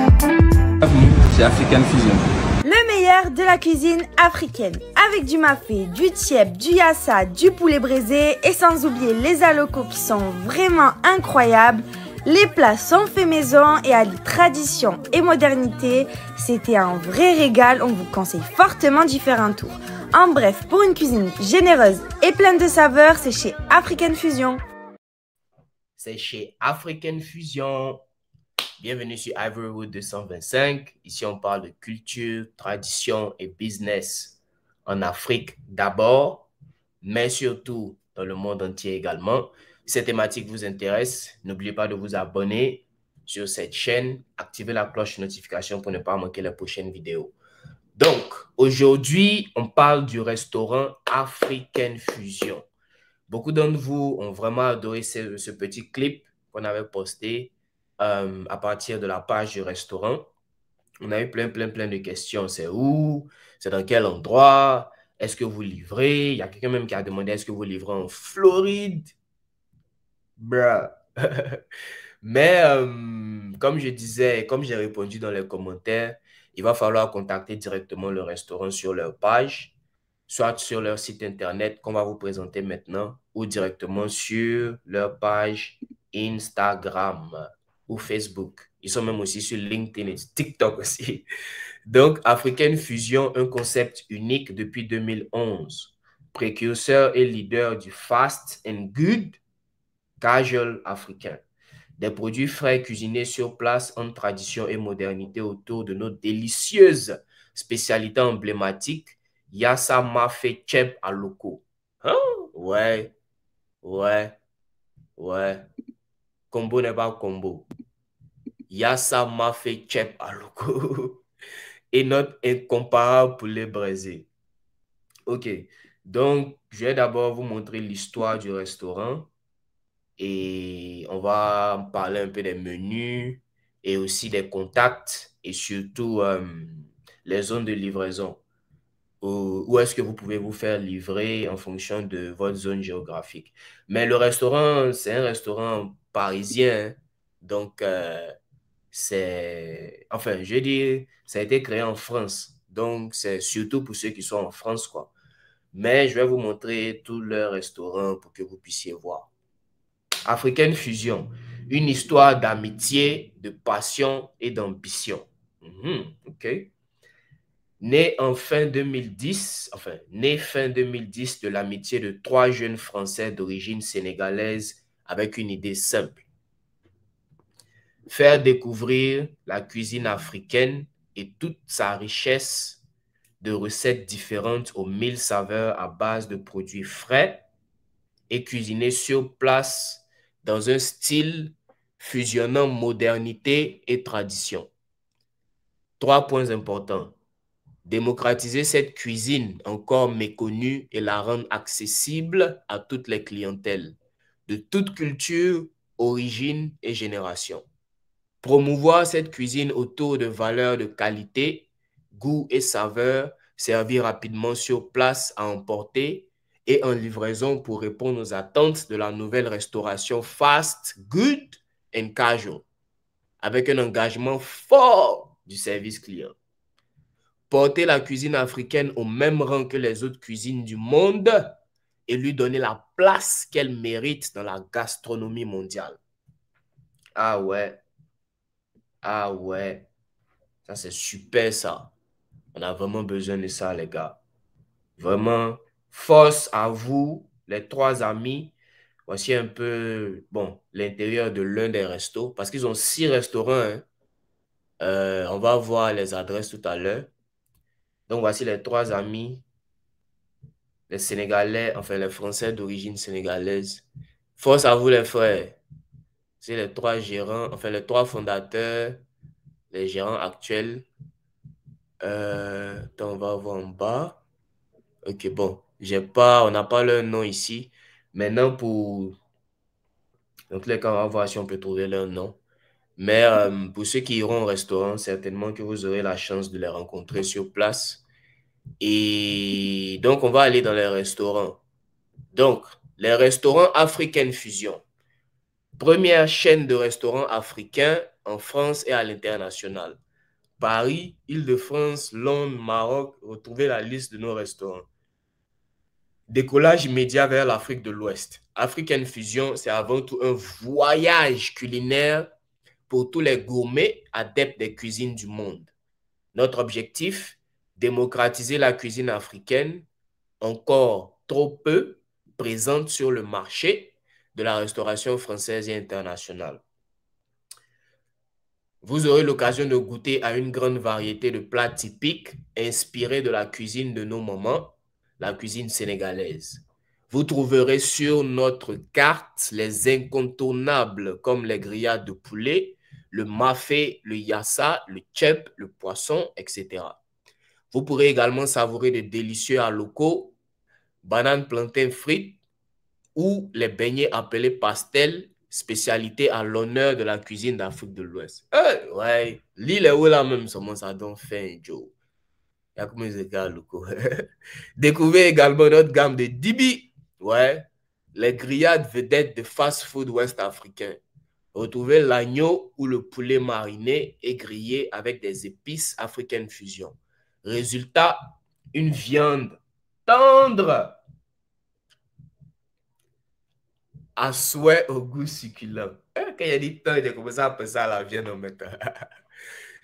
Bienvenue chez African Fusion. Le meilleur de la cuisine africaine. Avec du mafé, du tiep, du yassa, du poulet braisé et sans oublier les alocos qui sont vraiment incroyables. Les plats sont faits maison et allient tradition et modernité. C'était un vrai régal, on vous conseille fortement d'y faire un tour. En bref, pour une cuisine généreuse et pleine de saveurs, c'est chez African Fusion. C'est chez African Fusion. Bienvenue sur Ivorywood 225. Ici, on parle de culture, tradition et business en Afrique d'abord, mais surtout dans le monde entier également. Si cette thématique vous intéresse, n'oubliez pas de vous abonner sur cette chaîne, activer la cloche de notification pour ne pas manquer les prochaines vidéos. Donc, aujourd'hui, on parle du restaurant African Fusion. Beaucoup d'entre vous ont vraiment adoré ce petit clip qu'on avait posté à partir de la page du restaurant. On a eu plein de questions. C'est où? C'est dans quel endroit? Est-ce que vous livrez? Il y a quelqu'un même qui a demandé, est-ce que vous livrez en Floride? Bruh. Mais comme je disais, comme j'ai répondu dans les commentaires, il va falloir contacter directement le restaurant sur leur page, soit sur leur site internet qu'on va vous présenter maintenant, ou directement sur leur page Instagram ou Facebook. Ils sont même aussi sur LinkedIn et TikTok aussi. Donc, African Fusion, un concept unique depuis 2011. Précurseur et leader du fast and good casual africain. Des produits frais cuisinés sur place en tradition et modernité autour de nos délicieuses spécialités emblématiques. Yassa Mafé Chep Aloko. Hein? Ouais. Combo n'est pas combo. Yassa Mafé Chep Aloko. Et notre incomparable poulet braisé. Ok. Donc, je vais d'abord vous montrer l'histoire du restaurant. Et on va parler un peu des menus et aussi des contacts et surtout les zones de livraison. Où est-ce que vous pouvez vous faire livrer en fonction de votre zone géographique. Mais le restaurant, c'est un restaurant parisien. Donc, enfin, je veux dire, ça a été créé en France. Donc, c'est surtout pour ceux qui sont en France, quoi. Mais je vais vous montrer tout leur restaurant pour que vous puissiez voir. African Fusion, une histoire d'amitié, de passion et d'ambition. OK. Né fin 2010 de l'amitié de 3 jeunes Français d'origine sénégalaise avec une idée simple. Faire découvrir la cuisine africaine et toute sa richesse de recettes différentes aux 1000 saveurs à base de produits frais et cuisinés sur place dans un style fusionnant modernité et tradition. 3 points importants. Démocratiser cette cuisine encore méconnue et la rendre accessible à toutes les clientèles, de toute culture, origine et génération. Promouvoir cette cuisine autour de valeurs de qualité, goût et saveur, servir rapidement sur place à emporter et en livraison pour répondre aux attentes de la nouvelle restauration fast, good and casual, avec un engagement fort du service client. Porter la cuisine africaine au même rang que les autres cuisines du monde et lui donner la place qu'elle mérite dans la gastronomie mondiale. Ah ouais, ça c'est super ça. On a vraiment besoin de ça les gars. Vraiment, force à vous, les 3 amis. Voici un peu, bon, l'intérieur de l'un des restos. Parce qu'ils ont 6 restaurants. Hein. On va voir les adresses tout à l'heure. Donc, voici les 3 amis. Les Sénégalais, enfin les Français d'origine sénégalaise. Force à vous les frères. C'est les 3 gérants, enfin les 3 fondateurs, les gérants actuels. Donc, on va voir en bas. Ok, bon. On n'a pas leur nom ici. Maintenant, dans tous les cas, on va voir si on peut trouver leur nom. Mais pour ceux qui iront au restaurant, certainement que vous aurez la chance de les rencontrer sur place. Et donc, on va aller dans les restaurants. Donc, les restaurants African Fusion. Première chaîne de restaurants africains en France et à l'international. Paris, Île-de-France, Londres, Maroc, retrouvez la liste de nos restaurants. Décollage immédiat vers l'Afrique de l'Ouest. African Fusion, c'est avant tout un voyage culinaire pour tous les gourmets adeptes des cuisines du monde. Notre objectif, démocratiser la cuisine africaine, encore trop peu présente sur le marché de la restauration française et internationale. Vous aurez l'occasion de goûter à une grande variété de plats typiques inspirés de la cuisine de nos mamans, la cuisine sénégalaise. Vous trouverez sur notre carte les incontournables comme les grillades de poulet, le mafé, le yassa, le tchèp, le poisson, etc. Vous pourrez également savourer de délicieux locaux, bananes plantain frites ou les beignets appelés pastels, spécialité à l'honneur de la cuisine d'Afrique de l'Ouest. Ouais, l'île est où là même, ça donne faim, Joe. Il y a combien de gars locaux? Découvrez également notre gamme de Dibi. Ouais, les grillades vedettes de fast-food ouest-africain. Retrouvez l'agneau ou le poulet mariné et grillé avec des épices African Fusion. Résultat, une viande tendre à souhait au goût succulent. Quand il y a dit tendre, j'ai commencé à appeler ça la viande en même temps.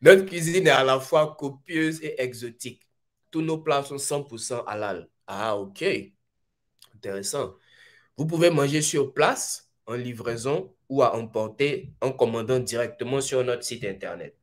Notre cuisine est à la fois copieuse et exotique. Tous nos plats sont 100% halal. Ah, ok. Intéressant. Vous pouvez manger sur place, en livraison ou à emporter en commandant directement sur notre site internet.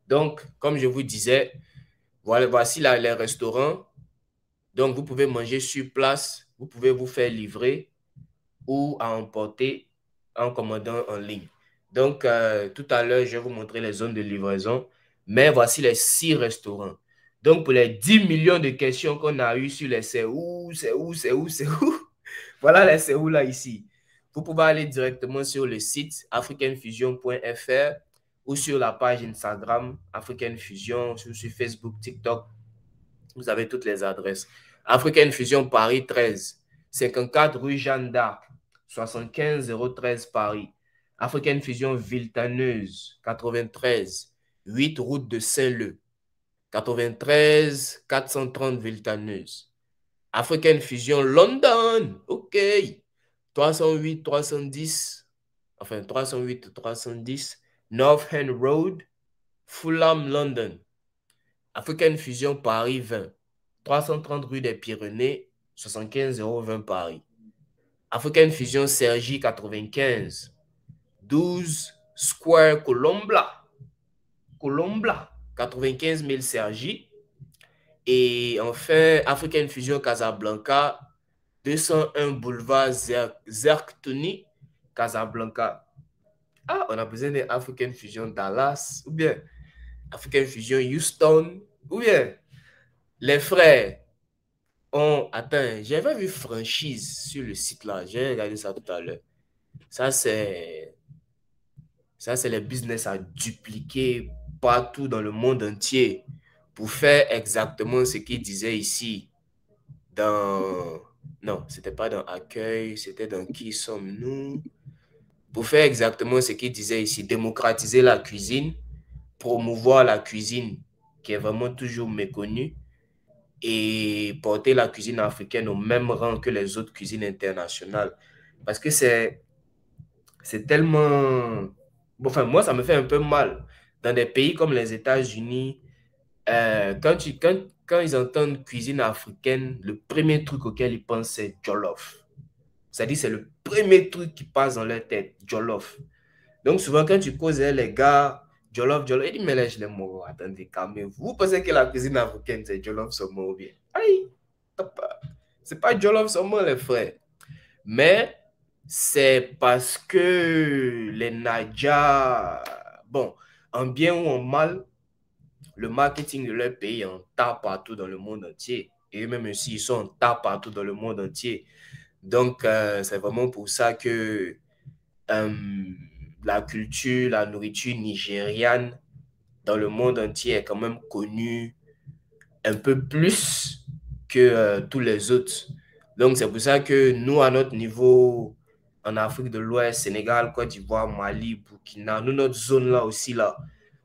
Donc, comme je vous disais, voici là les restaurants. Donc, vous pouvez manger sur place, vous pouvez vous faire livrer ou à emporter en commandant en ligne. Donc, tout à l'heure, je vais vous montrer les zones de livraison, mais voici les 6 restaurants. Donc, pour les 10 millions de questions qu'on a eues sur les c'est où, voilà les c'est où là ici. Vous pouvez aller directement sur le site africanfusion.fr ou sur la page Instagram African Fusion, sur Facebook, TikTok. Vous avez toutes les adresses. African Fusion Paris 13, 54 rue Jeanne d'Arc, 75 013 Paris. African Fusion Villetaneuse, 93, 8 route de Saint-Leu, 93 430 Villetaneuse. African Fusion London, ok, 308 310, enfin 308 310 North End Road, Fulham, London. African Fusion Paris 20, 330 rue des Pyrénées, 75 020 Paris. African Fusion Cergy 95, 12 Square Colombla, 95 000 Cergy. Et enfin, African Fusion Casablanca, 201 boulevard Zerktoni, Casablanca. Ah, on a besoin d'African Fusion Dallas, ou bien African Fusion Houston, ou bien les frères ont... Attends, j'avais vu franchise sur le site là, j'ai regardé ça tout à l'heure. Ça, c'est les business à dupliquer partout dans le monde entier pour faire exactement ce qu'il disait ici dans... Non, c'était pas dans Accueil, c'était dans Qui sommes-nous? Pour faire exactement ce qu'il disait ici, démocratiser la cuisine, promouvoir la cuisine qui est vraiment toujours méconnue et porter la cuisine africaine au même rang que les autres cuisines internationales. Parce que c'est tellement... Bon, enfin, moi, ça me fait un peu mal. Dans des pays comme les États-Unis, quand ils entendent cuisine africaine, le premier truc auquel ils pensent, c'est Jollof. C'est-à-dire, c'est le premier truc qui passe dans leur tête, Jollof. Donc, souvent, quand tu causes les gars, Jollof, ils disent, mais là, je les mots. Attendez, calmez-vous. Vous pensez que la cuisine africaine, c'est Jollof saumon ou bien? Aïe, c'est pas Jollof saumon, les frères. Mais c'est parce que les Naja, bon, en bien ou en mal, le marketing de leur pays est en tas partout dans le monde entier. Et même aussi, ils sont en tas partout dans le monde entier. Donc, c'est vraiment pour ça que la culture, la nourriture nigériane dans le monde entier est quand même connue un peu plus que tous les autres. Donc, c'est pour ça que nous, à notre niveau, en Afrique de l'Ouest, Sénégal, Côte d'Ivoire, Mali, Burkina, nous, notre zone là aussi, là,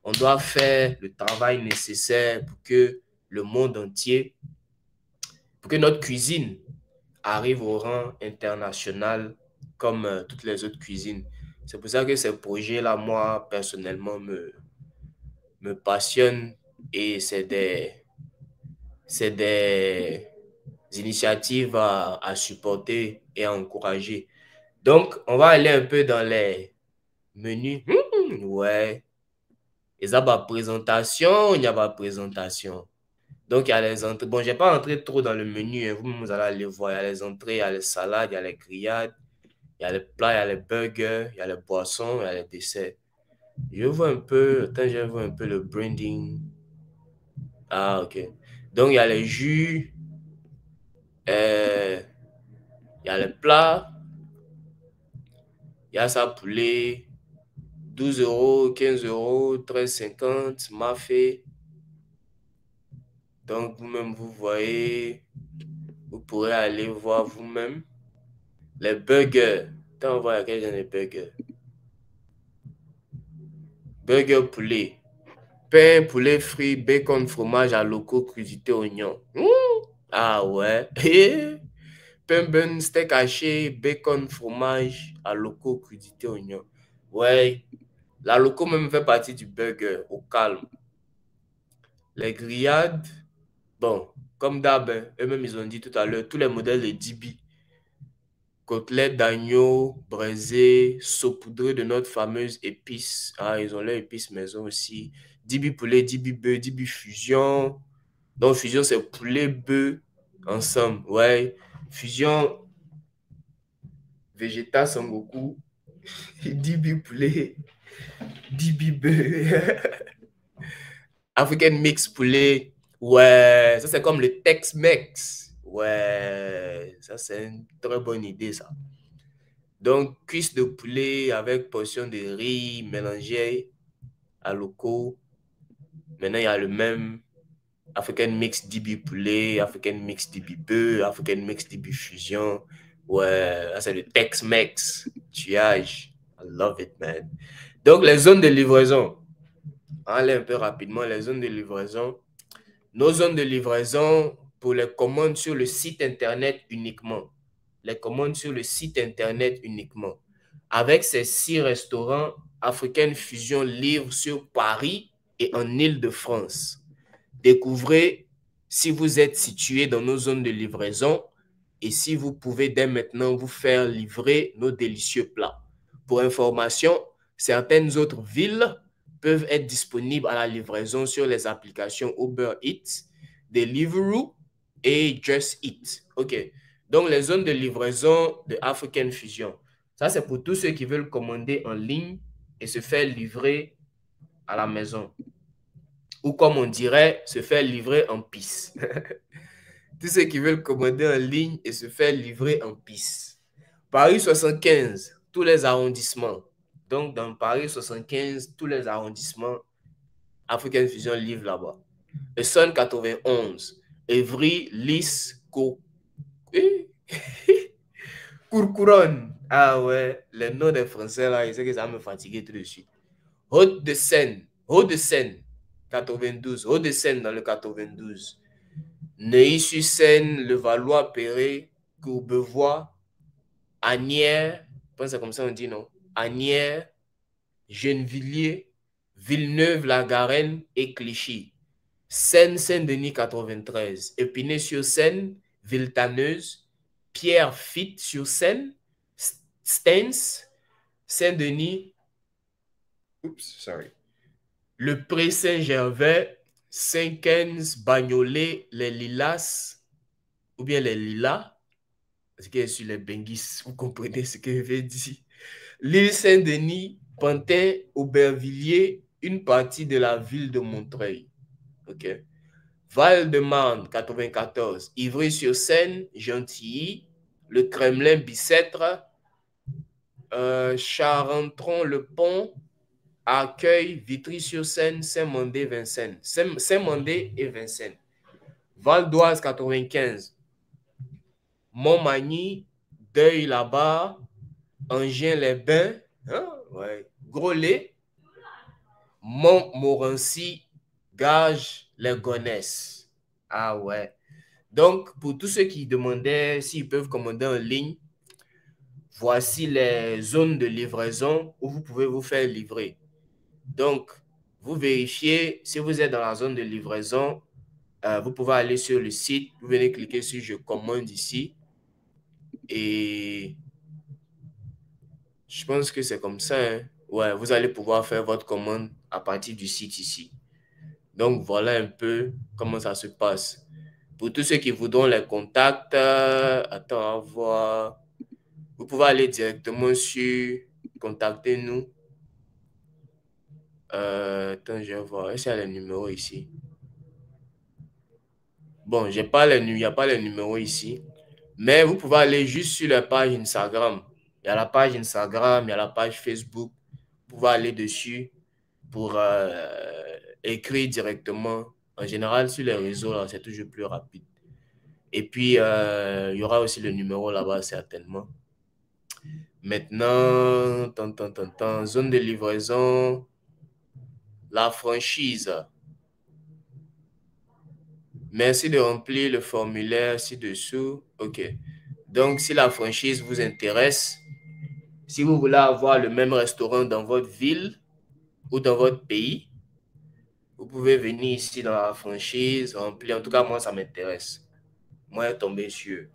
on doit faire le travail nécessaire pour que le monde entier, pour que notre cuisine arrive au rang international comme toutes les autres cuisines. C'est pour ça que ces projets-là, moi, personnellement, me passionnent et c'est des initiatives à supporter et à encourager. Donc, on va aller un peu dans les menus. Ouais. Il y a pas présentation, il n'y a pas présentation. Donc, il y a les entrées. Bon, je n'ai pas entré trop dans le menu. Hein. Vous allez aller voir. Il y a les entrées, il y a les salades, il y a les grillades, il y a les plats, il y a les burgers, il y a les boissons, il y a les desserts. Je vois un peu, attends, je vois un peu le branding. Ah, ok. Donc, il y a les jus, il y a les plats, il y a ça poulet, 12 euros, 15 euros, 13,50, mafé. Donc, vous-même, vous voyez, vous pourrez aller voir vous-même. Les burgers. Attends, on voit quel genre de burgers. Burger poulet. Pain, poulet frit, bacon, fromage à locaux, crudité, oignon. Ah ouais. Pain, bun, steak haché, bacon, fromage à locaux, crudité, oignon. Ouais. La loco même fait partie du burger, au calme. Les grillades, bon, comme d'hab, hein, eux-mêmes, ils ont dit tout à l'heure, tous les modèles de DB. Côtelettes d'agneau, braisées, saupoudrées de notre fameuse épice. Ah, ils ont leur épice maison aussi. Dibi poulet, dibi bœuf, dibi fusion. Donc, fusion, c'est poulet, bœuf ensemble. Ouais. Fusion, végétal, Sangoku. Dibi poulet, dibi bœuf. African mix poulet. Ouais, ça, c'est comme le Tex-Mex. Ouais, ça, c'est une très bonne idée, ça. Donc, cuisse de poulet avec portion de riz mélangée à locaux. Maintenant, il y a le même African Mix DB poulet, African Mix DB bœuf, African Mix DB fusion. Ouais, c'est le Tex-Mex. Tuage. I love it, man. Donc, les zones de livraison. On va aller un peu rapidement. Les zones de livraison. Nos zones de livraison pour les commandes sur le site Internet uniquement. Les commandes sur le site Internet uniquement. Avec ces 6 restaurants, African Fusion livre sur Paris et en Île-de-France. Découvrez si vous êtes situé dans nos zones de livraison et si vous pouvez dès maintenant vous faire livrer nos délicieux plats. Pour information, certaines autres villes peuvent être disponibles à la livraison sur les applications Uber Eats, Deliveroo et Just Eat. OK. Donc, les zones de livraison de African Fusion. Ça, c'est pour tous ceux qui veulent commander en ligne et se faire livrer à la maison. Ou comme on dirait, se faire livrer en pisse. Tous ceux qui veulent commander en ligne et se faire livrer en pisse. Paris 75, tous les arrondissements. Donc, dans Paris 75, tous les arrondissements, African Fusion livre là-bas. Essonne 91, Évry, Lys, Courcouronne. Ah ouais, les noms des Français là, je sais que ça va me fatiguer tout de suite. Hauts-de-Seine, 92, Hauts-de-Seine dans le 92. Neuilly-sur-Seine, Levallois-Perret, Courbevoie, Asnières, je pense que c'est comme ça on dit, non? Asnières, Gennevilliers, Villeneuve-la-Garenne et Clichy. Seine-Saint-Denis 93, Épinay-sur-Seine, Villetaneuse, Pierrefitte-sur-Seine, Stains, Saint-Denis, Le Pré-Saint-Gervais, Saint-Quenz, Bagnolet, les Lilas, ou bien les Lilas, parce que sur les Benguis, vous comprenez ce que je veux dire. L'île Saint-Denis, Pantin, Aubervilliers, une partie de la ville de Montreuil. OK. Val-de-Marne, 94, Ivry-sur-Seine, Gentilly, le Kremlin, Bicêtre, Charenton-le-Pont, Arcueil, Vitry-sur-Seine, Saint-Mandé, Vincennes. Saint-Mandé et Vincennes. Val d'Oise, 95, Montmagny, Deuil-la-Barre, Angers-les-Bains, hein? Ouais. Gros-Lait, Montmorency, Gage, les Gonesse. Ah ouais. Donc, pour tous ceux qui demandaient s'ils peuvent commander en ligne, voici les zones de livraison où vous pouvez vous faire livrer. Donc, vous vérifiez si vous êtes dans la zone de livraison. Vous pouvez aller sur le site. Vous venez cliquer sur « Je commande » ici. Et je pense que c'est comme ça. Hein. Ouais, vous allez pouvoir faire votre commande à partir du site ici. Donc, voilà un peu comment ça se passe. Pour tous ceux qui voudront les contacts, attends, à voir. Vous pouvez aller directement sur « Contactez-nous ». Attends, je vais voir. Est-ce qu'il y a les numéros ici? Bon, il n'y a pas les numéros ici. Mais vous pouvez aller juste sur la page Instagram. Il y a la page Instagram, il y a la page Facebook. Vous pouvez aller dessus pour écrire directement. En général, sur les réseaux, c'est toujours plus rapide. Et puis, il y aura aussi le numéro là-bas, certainement. Maintenant, zone de livraison, la franchise. Merci de remplir le formulaire ci-dessous. OK. Donc, si la franchise vous intéresse, si vous voulez avoir le même restaurant dans votre ville ou dans votre pays, vous pouvez venir ici dans la franchise, remplir. En tout cas, moi, ça m'intéresse. Moi, tomber sur.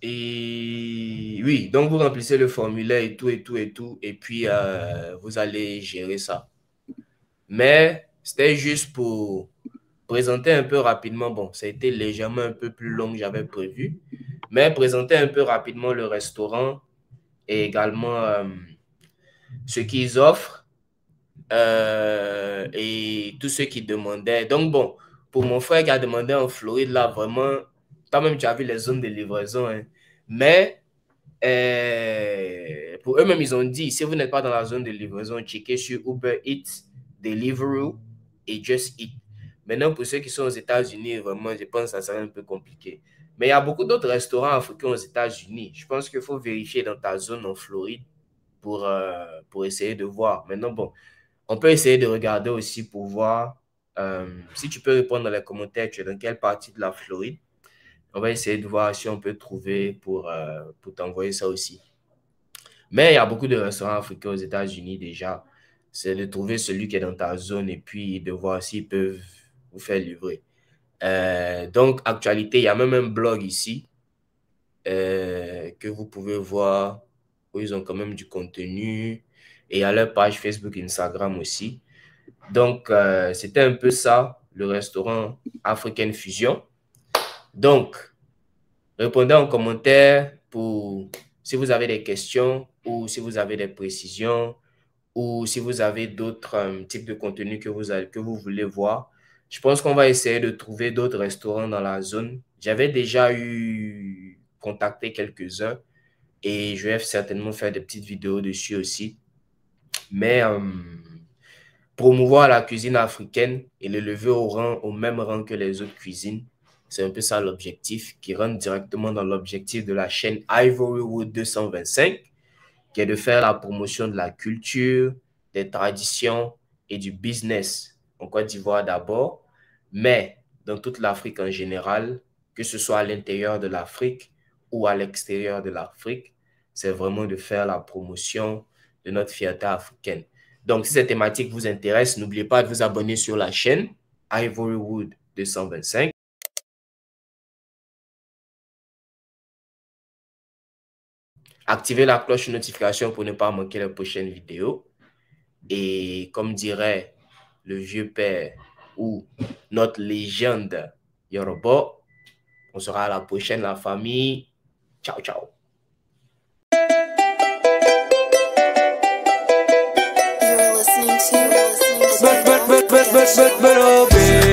Et oui, donc vous remplissez le formulaire et tout, et puis vous allez gérer ça. Mais c'était juste pour présenter un peu rapidement. Bon, ça a été légèrement un peu plus long que j'avais prévu, mais présenter un peu rapidement le restaurant et également ce qu'ils offrent et tous ceux qui demandaient. Donc bon, pour mon frère qui a demandé en Floride, là, vraiment, toi-même, tu as vu les zones de livraison, hein. Mais pour eux-mêmes, ils ont dit, si vous n'êtes pas dans la zone de livraison, checkez sur Uber Eats, Deliveroo et Just Eat. Maintenant, pour ceux qui sont aux États-Unis, vraiment, je pense que ça serait un peu compliqué. Mais il y a beaucoup d'autres restaurants africains aux États-Unis. Je pense qu'il faut vérifier dans ta zone en Floride pour essayer de voir. Maintenant, bon, on peut essayer de regarder aussi pour voir si tu peux répondre dans les commentaires, tu es dans quelle partie de la Floride. On va essayer de voir si on peut trouver pour t'envoyer ça aussi. Mais il y a beaucoup de restaurants africains aux États-Unis déjà. C'est de trouver celui qui est dans ta zone et puis de voir s'ils peuvent vous faire livrer. Donc, actualité, il y a même un blog ici que vous pouvez voir où ils ont quand même du contenu. Et il y a leur page Facebook, Instagram aussi. Donc, c'était un peu ça, le restaurant African Fusion. Donc, répondez en commentaire pour si vous avez des questions ou si vous avez des précisions ou si vous avez d'autres types de contenus que vous voulez voir. Je pense qu'on va essayer de trouver d'autres restaurants dans la zone. J'avais déjà contacté quelques-uns et je vais certainement faire des petites vidéos dessus aussi. Mais promouvoir la cuisine africaine et le lever au même rang que les autres cuisines, c'est un peu ça l'objectif qui rentre directement dans l'objectif de la chaîne Ivorywood 225, qui est de faire la promotion de la culture, des traditions et du business en Côte d'Ivoire d'abord, mais dans toute l'Afrique en général, que ce soit à l'intérieur de l'Afrique ou à l'extérieur de l'Afrique, c'est vraiment de faire la promotion de notre fierté africaine. Donc, si cette thématique vous intéresse, n'oubliez pas de vous abonner sur la chaîne Ivorywood 225. Activez la cloche de notification pour ne pas manquer les prochaines vidéos. Et comme dirait le vieux père ou notre légende Yoruba, on sera à la prochaine, la famille. Ciao, ciao. You're listening to